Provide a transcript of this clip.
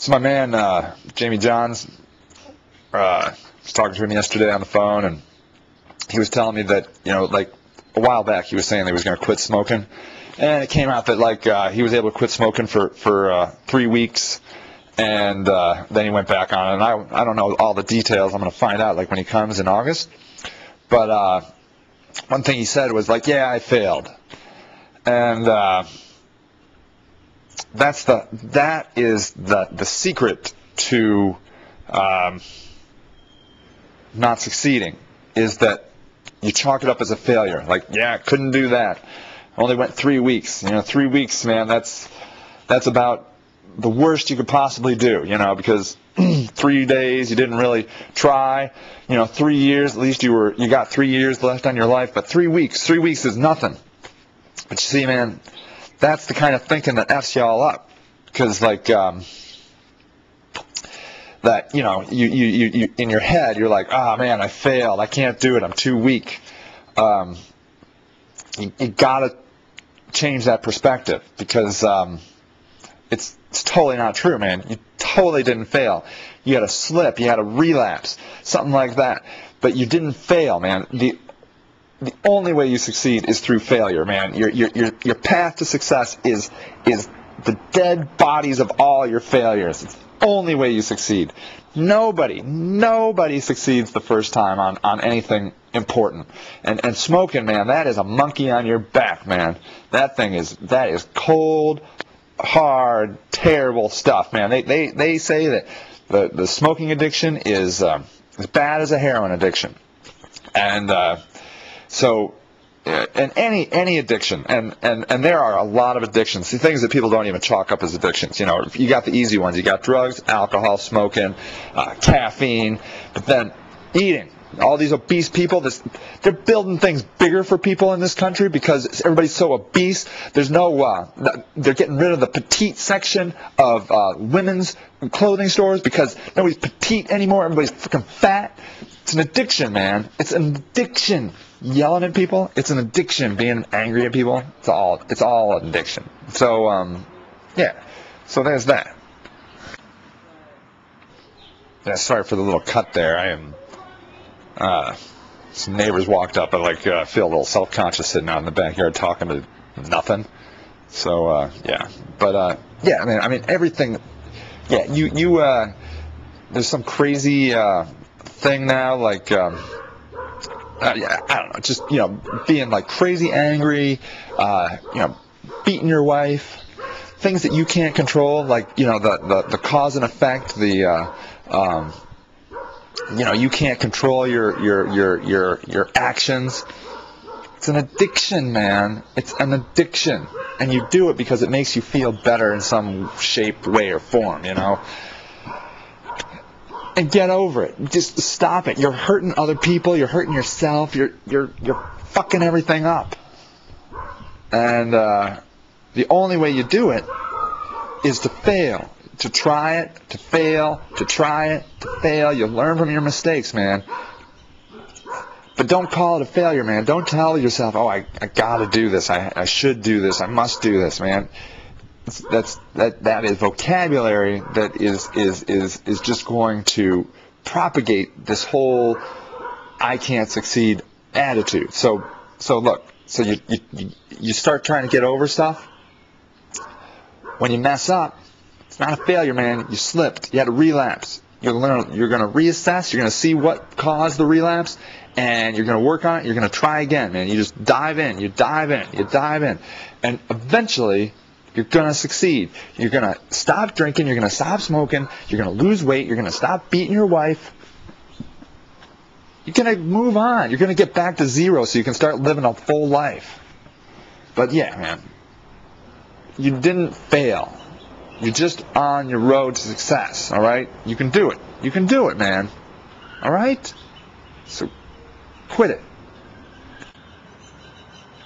So my man, Jamie Johns, was talking to him yesterday on the phone, and he was telling me that, like a while back, he was saying that he was going to quit smoking, and it came out that he was able to quit smoking for 3 weeks, and then he went back on it. And I don't know all the details. I'm going to find out when he comes in August. But one thing he said was yeah, I failed, and that is the secret to not succeeding, is that you chalk it up as a failure. Yeah, I couldn't do that. I only went 3 weeks. 3 weeks, man. That's about the worst you could possibly do. Because 3 days you didn't really try. 3 years, at least you got 3 years left on your life. But 3 weeks is nothing. But you see, man, that's the kind of thinking that F's you all up. Because that you in your head you're like, oh man, I failed, I can't do it, I'm too weak. You gotta change that perspective, because it's totally not true, man. You totally didn't fail. You had a slip, you had a relapse, something like that, but you didn't fail, man. The only way you succeed is through failure, man. Your path to success is the dead bodies of all your failures. It's the only way you succeed. Nobody succeeds the first time on anything important. And smoking, man, that is a monkey on your back, man. That is cold, hard, terrible stuff, man. They say that the smoking addiction is as bad as a heroin addiction. And and any addiction, and there are a lot of addictions, things that people don't even chalk up as addictions. You got the easy ones. You got drugs, alcohol, smoking, caffeine, but then eating. All these obese people, they're building things bigger for people in this country because everybody's so obese. There's they're getting rid of the petite section of women's clothing stores because nobody's petite anymore. Everybody's freaking fat. It's an addiction, man. It's an addiction. Yelling at people, it's an addiction. Being angry at people, it's all an addiction. So, yeah. So there's that. Yeah, sorry for the little cut there. I am. Some neighbors walked up. I feel a little self-conscious sitting out in the backyard talking to nothing. So yeah, but yeah. I mean everything. Yeah, you. There's some crazy thing now, yeah, I don't know, just being crazy angry, beating your wife, things that you can't control, the cause and effect, you can't control your actions. It's an addiction, man. It's an addiction, and you do it because it makes you feel better in some shape, way, or form, And get over it. Just stop it. You're hurting other people. You're hurting yourself. You're fucking everything up. And the only way you do it is to fail. To try it. To fail. To try it. To fail. You learn from your mistakes, man. But don't call it a failure, man. Don't tell yourself, oh, I gotta do this. I should do this. I must do this, man. That is vocabulary that is just going to propagate this whole I can't succeed attitude. So look, you start trying to get over stuff. When you mess up, it's not a failure, man. You slipped. You had a relapse. You're going to reassess. You're going to see what caused the relapse, and you're going to work on it. You're going to try again, man. You just dive in. You dive in. You dive in, and eventually you're going to succeed. You're going to stop drinking. You're going to stop smoking. You're going to lose weight. You're going to stop beating your wife. You're going to move on. You're going to get back to zero so you can start living a full life. But yeah, man, you didn't fail. You're just on your road to success, all right? You can do it. You can do it, man. All right? So quit it.